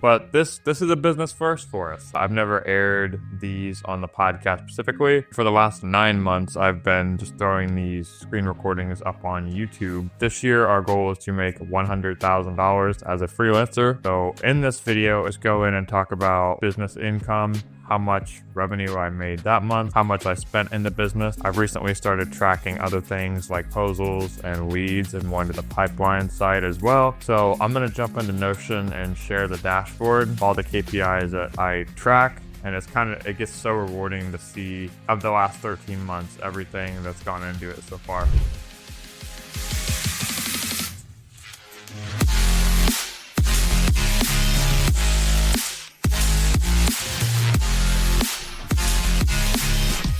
But this is a business first for us. I've never aired these on the podcast specifically. For the last 9 months, I've been just throwing these screen recordings up on YouTube. This year, our goal is to make $100,000 as a freelancer. So in this video, let's go in and talk about business income, how much revenue I made that month, how much I spent in the business. I've recently started tracking other things like proposals and leads and going to the pipeline side as well. So I'm gonna jump into Notion and share the dashboard, all the KPIs that I track. And it gets so rewarding to see of the last 13 months, everything that's gone into it so far.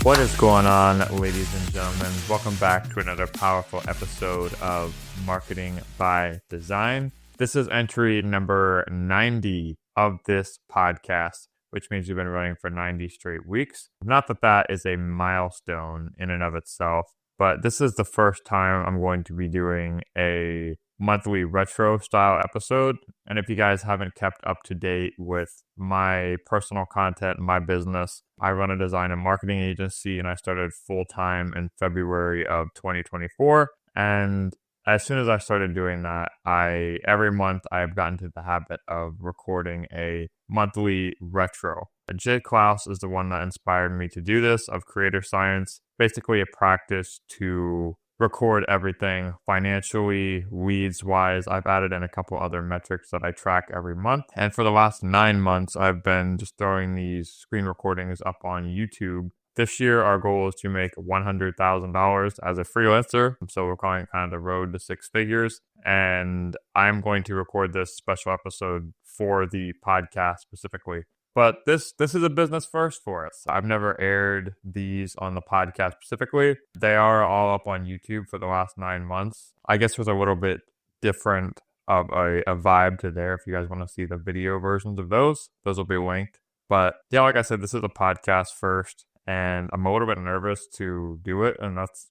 What is going on, ladies and gentlemen? Welcome back to another powerful episode of Marketing by Design. This is entry number 90 of this podcast, which means we've been running for 90 straight weeks. Not that that is a milestone in and of itself, but this is the first time I'm going to be doing a monthly retro style episode. And if you guys haven't kept up to date with my personal content, my business, I run a design and marketing agency and I started full time in February of 2024. And as soon as I started doing that, every month I've gotten to the habit of recording a monthly retro. Jay Klaus is the one that inspired me to do this, of Creator Science, basically a practice to record everything financially, leads wise. I've added in a couple other metrics that I track every month. And for the last 9 months, I've been just throwing these screen recordings up on YouTube. This year, our goal is to make $100,000 as a freelancer. So we're calling it kind of the road to six figures. And I'm going to record this special episode for the podcast specifically. But this is a business first for us. I've never aired these on the podcast specifically. They are all up on YouTube for the last 9 months. I guess there's a little bit different of a vibe to there. If you guys want to see the video versions of those will be linked. But yeah, like I said, this is a podcast first. And I'm a little bit nervous to do it. And that's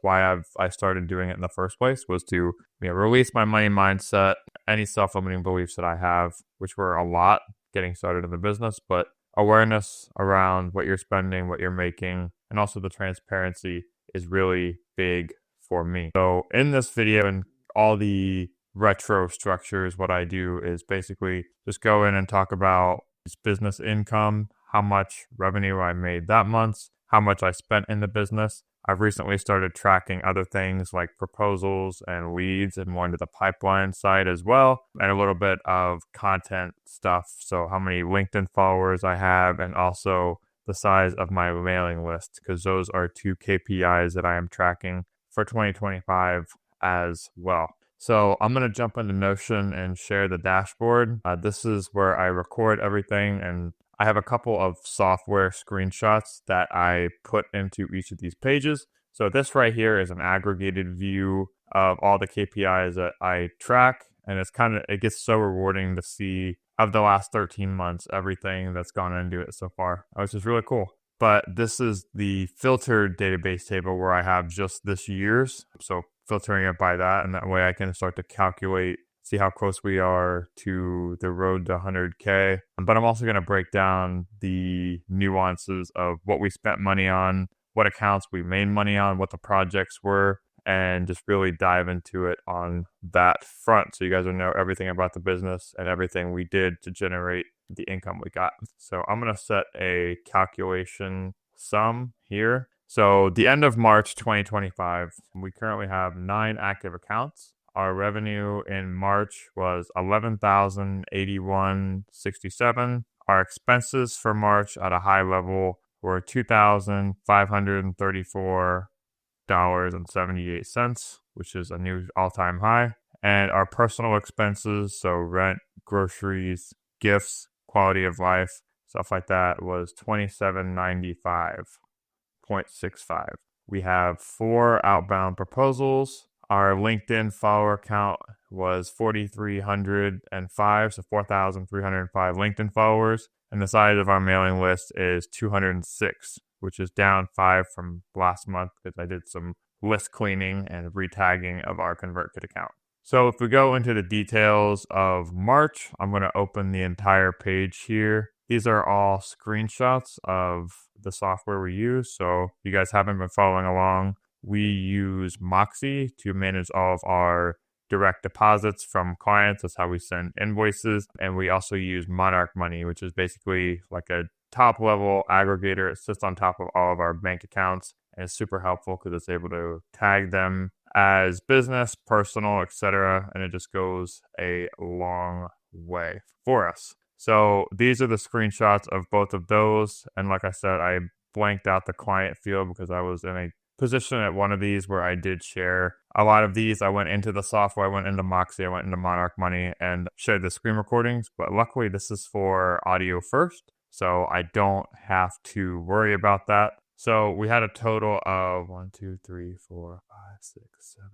why I started doing it in the first place, was to release my money mindset, any self-limiting beliefs that I have, which were a lot getting started in the business, but awareness around what you're spending, what you're making, and also the transparency is really big for me. So in this video and all the retro structures, what I do is basically just go in and talk about business income, how much revenue I made that month, how much I spent in the business. I've recently started tracking other things like proposals and leads and more into the pipeline side as well, and a little bit of content stuff. So how many LinkedIn followers I have, and also the size of my mailing list, because those are two KPIs that I am tracking for 2025 as well. So I'm going to jump into Notion and share the dashboard. This is where I record everything, and I have a couple of software screenshots that I put into each of these pages. So this right here is an aggregated view of all the KPIs that I track. And it gets so rewarding to see of the last 13 months, everything that's gone into it so far, which is really cool. But this is the filtered database table where I have just this year's. So filtering it by that, and that way I can start to calculate, see how close we are to the road to 100K. But I'm also going to break down the nuances of what we spent money on, what accounts we made money on, what the projects were, and just really dive into it on that front, so you guys will know everything about the business and everything we did to generate the income we got. So I'm going to set a calculation sum here. So the end of March 2025, we currently have 9 active accounts. Our revenue in March was $11,081.67. Our expenses for March at a high level were $2,534.78, which is a new all-time high. And our personal expenses, so rent, groceries, gifts, quality of life, stuff like that, was $2795.65. We have 4 outbound proposals. Our LinkedIn follower count was 4,305, so 4,305 LinkedIn followers. And the size of our mailing list is 206, which is down 5 from last month because I did some list cleaning and retagging of our ConvertKit account. So if we go into the details of March, I'm going to open the entire page here. These are all screenshots of the software we use. So if you guys haven't been following along, we use Moxie to manage all of our direct deposits from clients. That's how we send invoices. And we also use Monarch Money, which is basically like a top level aggregator. It sits on top of all of our bank accounts and it's super helpful because it's able to tag them as business, personal, etc. And it just goes a long way for us. So these are the screenshots of both of those. And like I said, I blanked out the client field because I was in a position at one of these where I did share a lot of these. I went into the software, I went into Moxie, I went into Monarch Money and shared the screen recordings. But luckily, this is for audio first. So I don't have to worry about that. So we had a total of 1, 2, 3, 4, 5, 6, 7,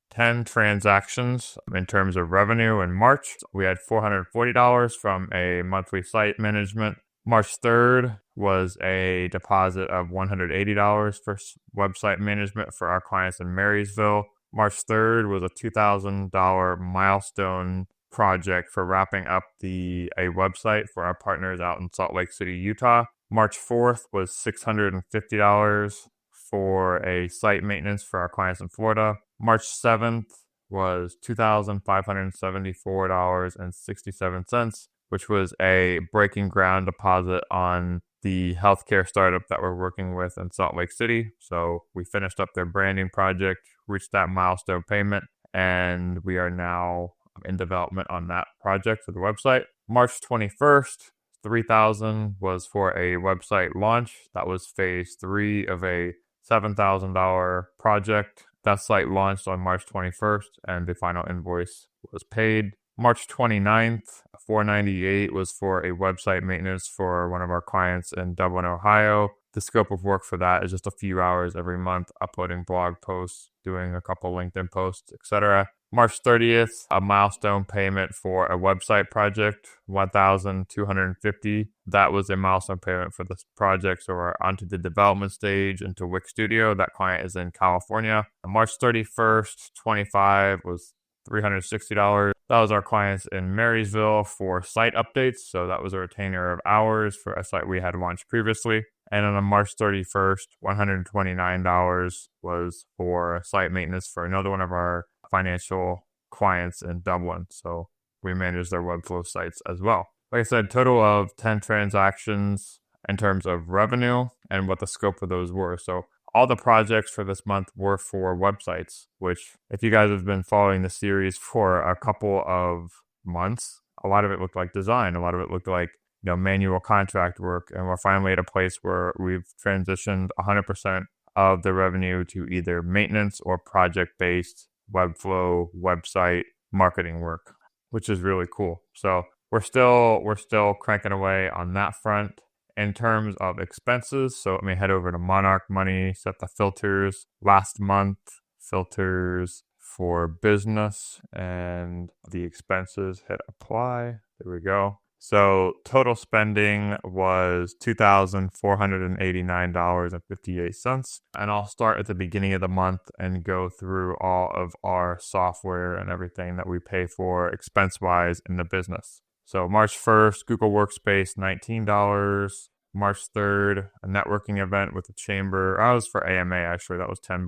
10 transactions in terms of revenue in March. We had $440 from a monthly site management. March 3rd was a deposit of $180 for website management for our clients in Marysville. March 3rd was a $2,000 milestone project for wrapping up a website for our partners out in Salt Lake City, Utah. March 4th was $650 for a site maintenance for our clients in Florida. March 7th was $2,574.67, which was a breaking ground deposit on the healthcare startup that we're working with in Salt Lake City. So we finished up their branding project, reached that milestone payment, and we are now in development on that project for the website. March 21st, $3,000 was for a website launch. That was phase 3 of a $7,000 project. That site launched on March 21st, and the final invoice was paid. March 29th, $498 was for a website maintenance for one of our clients in Dublin, Ohio. The scope of work for that is just a few hours every month, uploading blog posts, doing a couple LinkedIn posts, etc. March 30th, a milestone payment for a website project, $1,250. That was a milestone payment for this project. So we're onto the development stage into Wix Studio. That client is in California. March 31st, 25 was $360. That was our clients in Marysville for site updates. So that was a retainer of hours for a site we had launched previously. And on March 31st, $129 was for site maintenance for another one of our financial clients in Dublin. So we manage their Webflow sites as well. Like I said, total of 10 transactions in terms of revenue and what the scope of those were. So all the projects for this month were for websites, which if you guys have been following the series for a couple of months, a lot of it looked like design. A lot of it looked like manual contract work. And we're finally at a place where we've transitioned 100% of the revenue to either maintenance or project-based Webflow website marketing work, which is really cool. So we're still cranking away on that front. In terms of expenses, so let me head over to Monarch Money, set the filters. Last month, filters for business and the expenses, hit apply. There we go. So total spending was $2,489.58. And I'll start at the beginning of the month and go through all of our software and everything that we pay for expense-wise in the business. So March 1st, Google Workspace, $19. March 3rd, a networking event with the chamber. I was for AMA, actually. That was $10.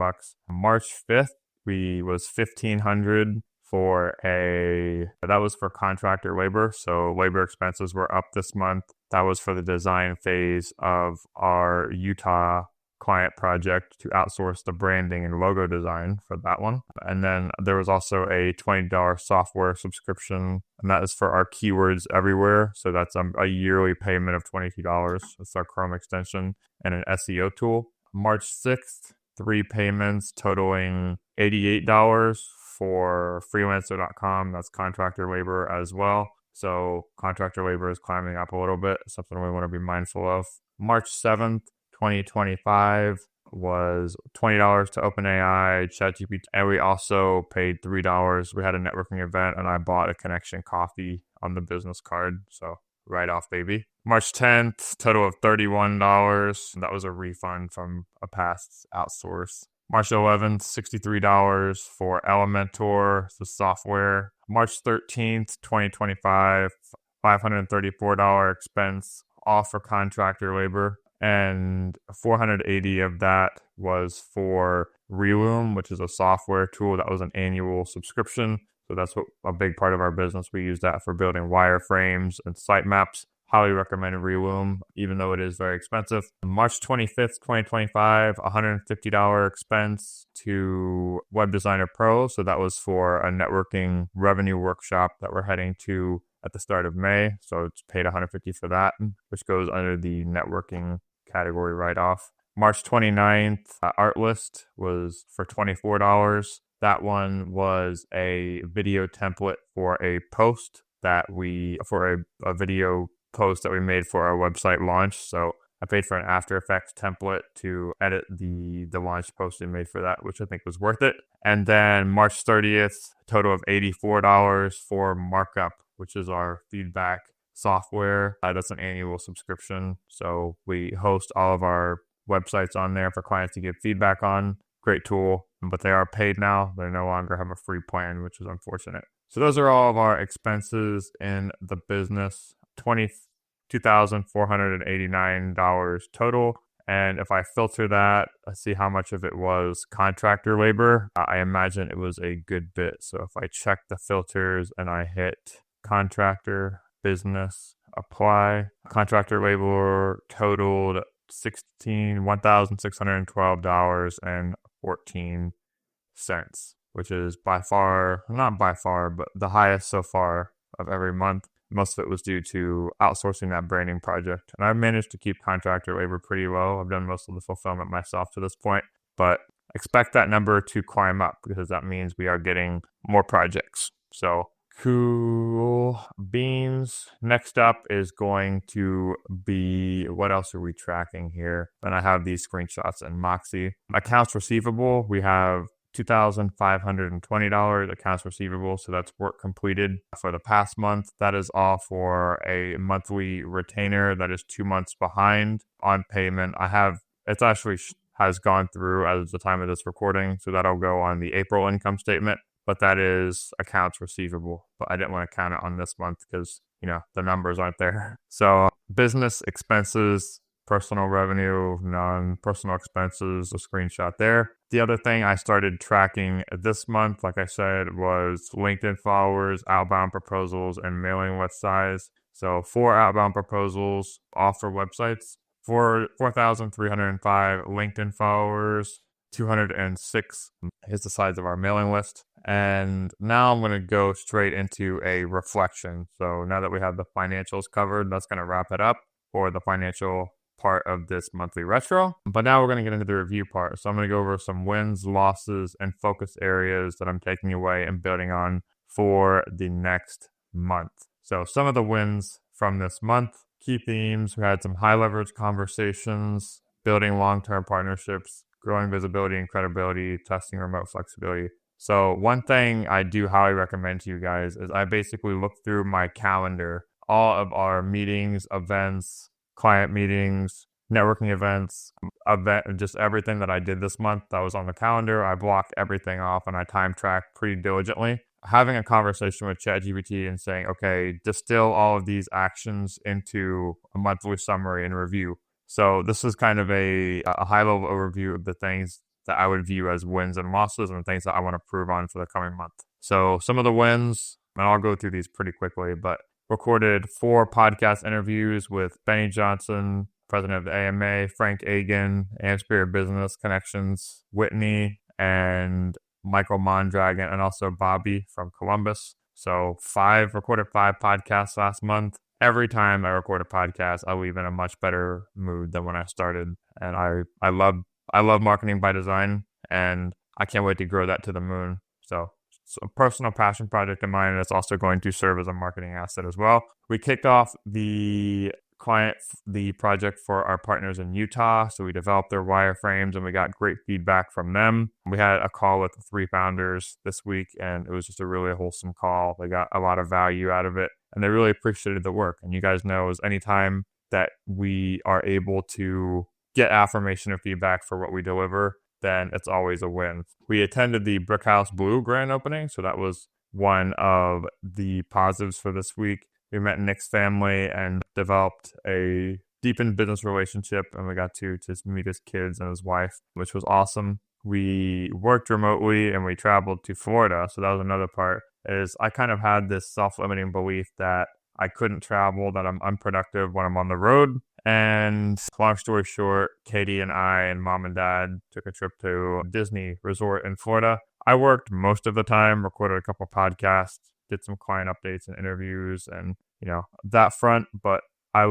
March 5th, was $1,500 that was for contractor labor. So labor expenses were up this month. That was for the design phase of our Utah client project to outsource the branding and logo design for that one. And then there was also a $20 software subscription, and that is for our keywords everywhere. So that's a yearly payment of $22. It's our Chrome extension and an SEO tool. March 6th, 3 payments totaling $88 for freelancer.com. That's contractor labor as well. So contractor labor is climbing up a little bit, something we want to be mindful of. March 7th, 2025 was $20 to OpenAI, ChatGPT, and we also paid $3. We had a networking event and I bought a connection coffee on the business card. So right off, baby. March 10th, total of $31. That was a refund from a past outsource March 11th, $63 for Elementor, the software. March 13th, 2025, $534 expense, all for contractor labor. And 480 of that was for Reloom, which is a software tool that was an annual subscription. So that's what a big part of our business. We use that for building wireframes and sitemaps. Highly recommend Reloom, even though it is very expensive. March 25th, 2025, $150 expense to Web Designer Pro. So that was for a networking revenue workshop that we're heading to at the start of May. So it's paid $150 for that, which goes under the networking category write-off. March 29th, Artlist was for $24. That one was a video template for a post for a video post that we made for our website launch. So I paid for an After Effects template to edit the launch post we made for that, which I think was worth it. And then March 30th, total of $84 for Markup, which is our feedback software. That's an annual subscription. So we host all of our websites on there for clients to give feedback on. Great tool, but they are paid now. They no longer have a free plan, which is unfortunate. So those are all of our expenses in the business. $22,489 total. And if I filter that, I see how much of it was contractor labor. I imagine it was a good bit. So if I check the filters and I hit contractor, business, apply, contractor labor totaled $1,612.14, which is not by far, but the highest so far of every month. Most of it was due to outsourcing that branding project. And I've managed to keep contractor labor pretty low. I've done most of the fulfillment myself to this point, but expect that number to climb up because that means we are getting more projects. So cool beans. Next up is going to be, what else are we tracking here? And I have these screenshots in Moxie. Accounts receivable, we have $2,520 accounts receivable. So that's work completed for the past month. That is all for a monthly retainer that is 2 months behind on payment. It's actually has gone through as the time of this recording. So that'll go on the April income statement, but that is accounts receivable. But I didn't want to count it on this month because, the numbers aren't there. So business expenses, personal revenue, non-personal expenses, a screenshot there. The other thing I started tracking this month, like I said, was LinkedIn followers, outbound proposals, and mailing list size. So 4 outbound proposals, offer websites, 4,305 LinkedIn followers, 206 is the size of our mailing list. And now I'm going to go straight into a reflection. So now that we have the financials covered, that's going to wrap it up for the financial part of this monthly retro. But now we're going to get into the review part. So I'm going to go over some wins, losses, and focus areas that I'm taking away and building on for the next month. So some of the wins from this month, key themes, we had some high leverage conversations, building long-term partnerships, growing visibility and credibility, testing remote flexibility. So one thing I do highly recommend to you guys is I basically look through my calendar, all of our meetings, events, client meetings, networking events, just everything that I did this month that was on the calendar. I blocked everything off and I time tracked pretty diligently. Having a conversation with ChatGPT and saying, okay, distill all of these actions into a monthly summary and review. So this is kind of a high-level overview of the things that I would view as wins and losses and things that I want to improve on for the coming month. So some of the wins, and I'll go through these pretty quickly, but recorded 4 podcast interviews with Benny Johnson, president of the AMA, Frank Agan, Amspirit Business Connections, Whitney, and Michael Mondragon, and also Bobby from Columbus. So recorded 5 podcasts last month. Every time I record a podcast, I leave in a much better mood than when I started. And I love marketing by design, and I can't wait to grow that to the moon. So it's a personal passion project of mine, and it's also going to serve as a marketing asset as well. We kicked off the project for our partners in Utah. So we developed their wireframes and we got great feedback from them. We had a call with the 3 founders this week, and it was just a really wholesome call. They got a lot of value out of it, and they really appreciated the work. And you guys know, is anytime that we are able to get affirmation or feedback for what we deliver, then it's always a win. We attended the Brickhouse Blue grand opening, so that was one of the positives for this week. We met Nick's family and developed a deepened business relationship, and we got to just meet his kids and his wife, which was awesome. We worked remotely and we traveled to Florida, so that was another part. Is I kind of had this self-limiting belief that I couldn't travel, that I'm unproductive when I'm on the road. And long story short, Katie and I and mom and dad took a trip to Disney Resort in Florida. I worked most of the time, recorded a couple podcasts, did some client updates and interviews and, that front. But I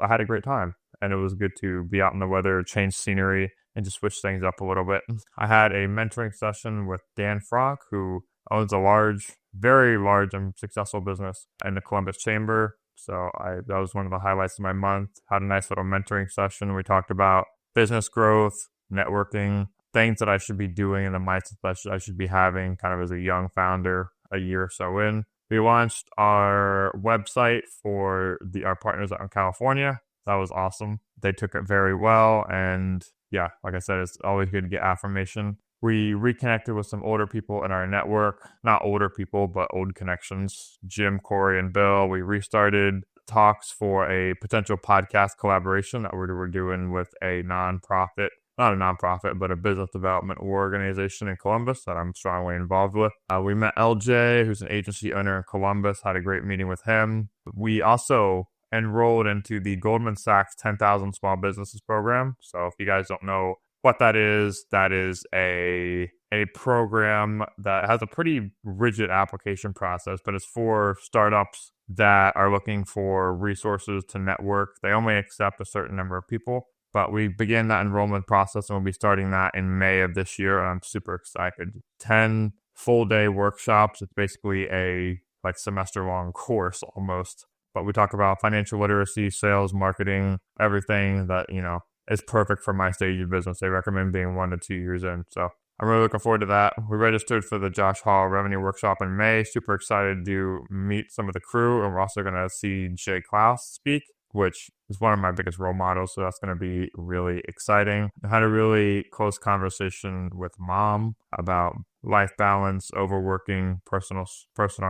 had a great time, and it was good to be out in the weather, change scenery, and just switch things up a little bit. I had a mentoring session with Dan Frock, who owns a very large and successful business in the Columbus Chamber. So that was one of the highlights of my month. Had a nice little mentoring session. We talked about business growth, networking, things that I should be doing, and the mindset that I should be having kind of as a young founder a year or so in. We launched our website for our partners out in California. That was awesome. They took it very well. And yeah, like I said, it's always good to get affirmation. We reconnected with some older people in our network, not older people, but old connections, Jim, Corey, and Bill. We restarted talks for a potential podcast collaboration that we were doing with a nonprofit, not a nonprofit, but a business development organization in Columbus that I'm strongly involved with. We met LJ, who's an agency owner in Columbus, had a great meeting with him. We also enrolled into the Goldman Sachs 10,000 Small Businesses program. So if you guys don't know what that is a program that has a pretty rigid application process, but it's for startups that are looking for resources to network. They only accept a certain number of people, but we began that enrollment process and we'll be starting that in May of this year. And I'm super excited. 10 full day workshops. It's basically a semester long course almost, but we talk about financial literacy, sales, marketing, everything that, is perfect for my stage of business. They recommend being 1 to 2 years in. So I'm really looking forward to that. We registered for the Josh Hall Revenue Workshop in May. Super excited to meet some of the crew. And we're also going to see Jay Klaus speak, which is one of my biggest role models. So that's going to be really exciting. I had a really close conversation with mom about life balance, overworking, personal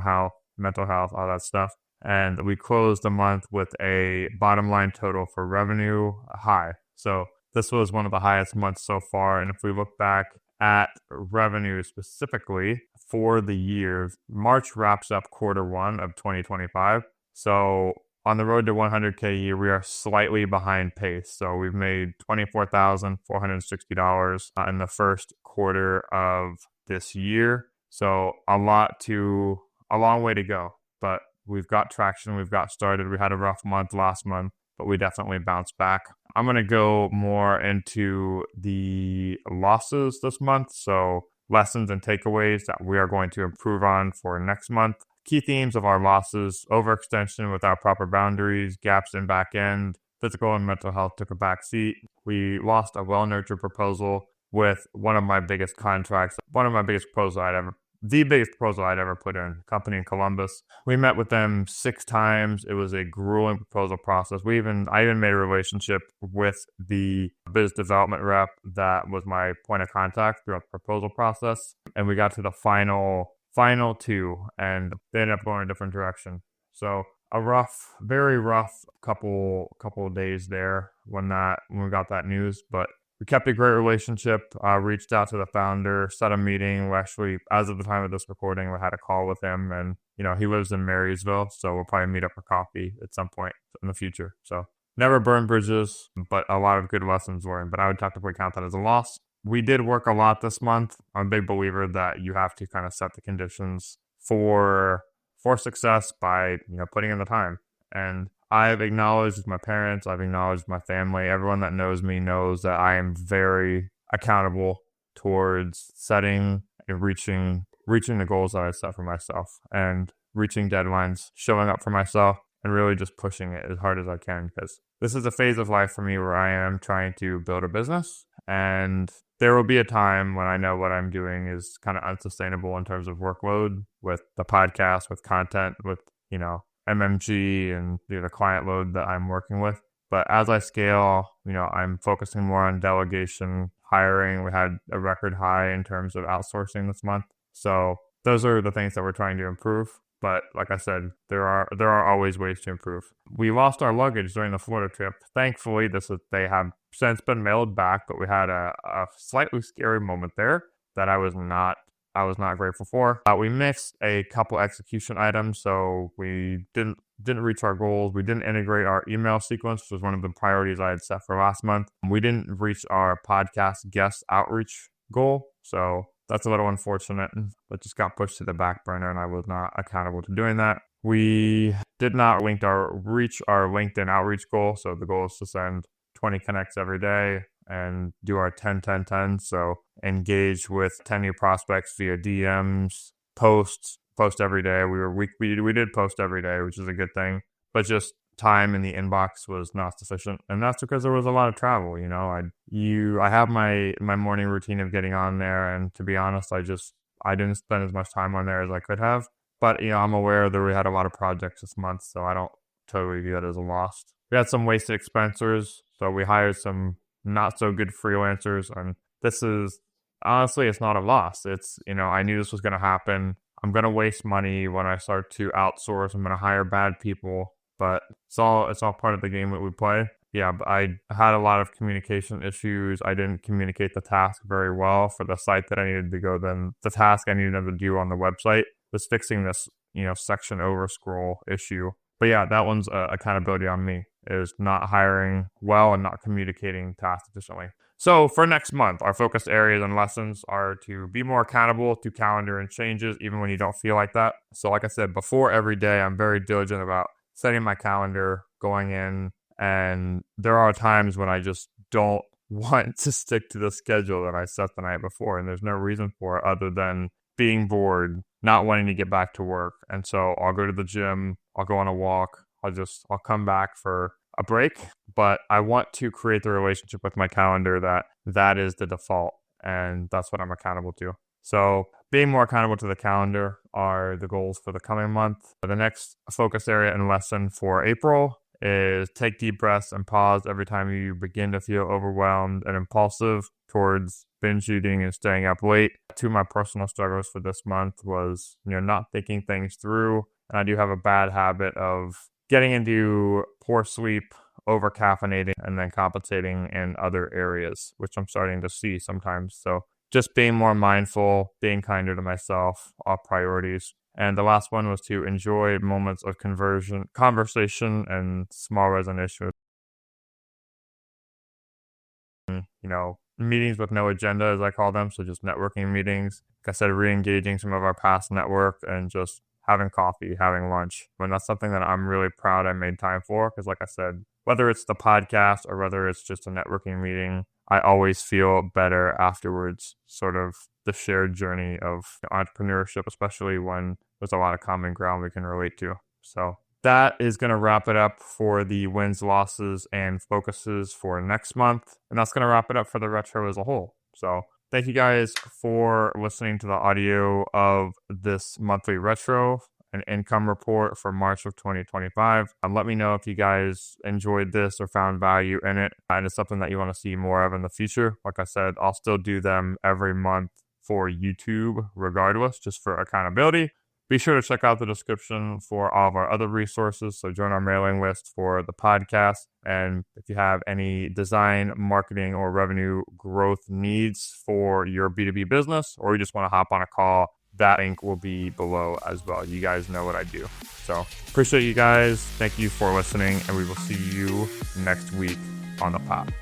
health, mental health, all that stuff. And we closed the month with a bottom line total for revenue high. So this was one of the highest months so far. And if we look back at revenue specifically for the year, March wraps up Q1 of 2025. So on the road to 100K a year, we are slightly behind pace. So we've made $24,460 in the first quarter of this year. So a long way to go, but we've got traction. We've got started. We had a rough month last month, but we definitely bounced back. I'm going to go more into the losses this month. So lessons and takeaways that we are going to improve on for next month. Key themes of our losses: overextension without proper boundaries, gaps in back end, physical and mental health took a back seat. We lost a well-nurtured proposal with one of my biggest contracts, the biggest proposal I'd ever put in, company in Columbus. We met with them 6 times. It was a grueling proposal process. I even made a relationship with the business development rep that was my point of contact throughout the proposal process. And we got to the final 2, and they ended up going a different direction. So a very rough couple of days there when we got that news, but we kept a great relationship, reached out to the founder, set a meeting. We actually, as of the time of this recording, we had a call with him, and, he lives in Marysville, so we'll probably meet up for coffee at some point in the future. So never burn bridges, but a lot of good lessons learned, but I would technically count that as a loss. We did work a lot this month. I'm a big believer that you have to kind of set the conditions for success by, putting in the time. And I've acknowledged my parents, I've acknowledged my family. Everyone that knows me knows that I am very accountable towards setting and reaching the goals that I set for myself and reaching deadlines, showing up for myself, and really just pushing it as hard as I can, because this is a phase of life for me where I am trying to build a business, and there will be a time when I know what I'm doing is kind of unsustainable in terms of workload with the podcast, with content, with, MMG and the client load that I'm working with. But as I scale, I'm focusing more on delegation, hiring. We had a record high in terms of outsourcing this month. So those are the things that we're trying to improve. But like I said, there are always ways to improve. We lost our luggage during the Florida trip. Thankfully, they have since been mailed back, but we had a slightly scary moment there that I was not grateful for. We missed a couple execution items, so we didn't reach our goals. We didn't integrate our email sequence, which was one of the priorities I had set for last month. We didn't reach our podcast guest outreach goal, so that's a little unfortunate, but just got pushed to the back burner, and I was not accountable to doing that. We did not reach our LinkedIn outreach goal, so the goal is to send 20 connects every day and do our 10-10-10. So engage with 10 new prospects via DMs, post every day. We did post every day, which is a good thing, but just time in the inbox was not sufficient, and that's because there was a lot of travel. I have my morning routine of getting on there, and to be honest, I didn't spend as much time on there as I could have. But I'm aware that we had a lot of projects this month, so I don't totally view that as a loss. We had some wasted expenses, so we hired some not so good freelancers, and this is honestly, it's not a loss. It's I knew this was going to happen. I'm going to waste money when I start to outsource. I'm going to hire bad people. But it's all part of the game that we play. Yeah, but I had a lot of communication issues. I didn't communicate the task very well for the site that I needed to go. Then the task I needed them to do on the website was fixing this, section over scroll issue. But yeah, that one's accountability on me, is not hiring well and not communicating tasks efficiently. So for next month, our focus areas and lessons are to be more accountable to calendar and changes, even when you don't feel like that. So like I said before, every day I'm very diligent about setting my calendar, going in, and there are times when I just don't want to stick to the schedule that I set the night before, and there's no reason for it other than being bored, not wanting to get back to work. And so I'll go to the gym, I'll go on a walk, I'll come back for a break, but I want to create the relationship with my calendar that is the default, and that's what I'm accountable to. So being more accountable to the calendar are the goals for the coming month. The next focus area and lesson for April is take deep breaths and pause every time you begin to feel overwhelmed and impulsive towards binge eating and staying up late. Two of my personal struggles for this month was, not thinking things through. And I do have a bad habit of getting into poor sleep, over caffeinating, and then compensating in other areas, which I'm starting to see sometimes. So just being more mindful, being kinder to myself, all priorities. And the last one was to enjoy moments of conversation, and small resolution. Meetings with no agenda, as I call them. So just networking meetings. Like I said, re-engaging some of our past network and just having coffee, having lunch. And that's something that I'm really proud I made time for, because like I said, whether it's the podcast or whether it's just a networking meeting, I always feel better afterwards, sort of the shared journey of entrepreneurship, especially when there's a lot of common ground we can relate to. So that is going to wrap it up for the wins, losses, and focuses for next month. And that's going to wrap it up for the retro as a whole. So thank you guys for listening to the audio of this monthly retro, an income report for March of 2025. Let me know if you guys enjoyed this or found value in it, and it's something that you want to see more of in the future. Like I said, I'll still do them every month for YouTube regardless, just for accountability. Be sure to check out the description for all of our other resources. So join our mailing list for the podcast. And if you have any design, marketing, or revenue growth needs for your B2B business, or you just want to hop on a call, that link will be below as well. You guys know what I do. So appreciate you guys. Thank you for listening, and we will see you next week on the pod.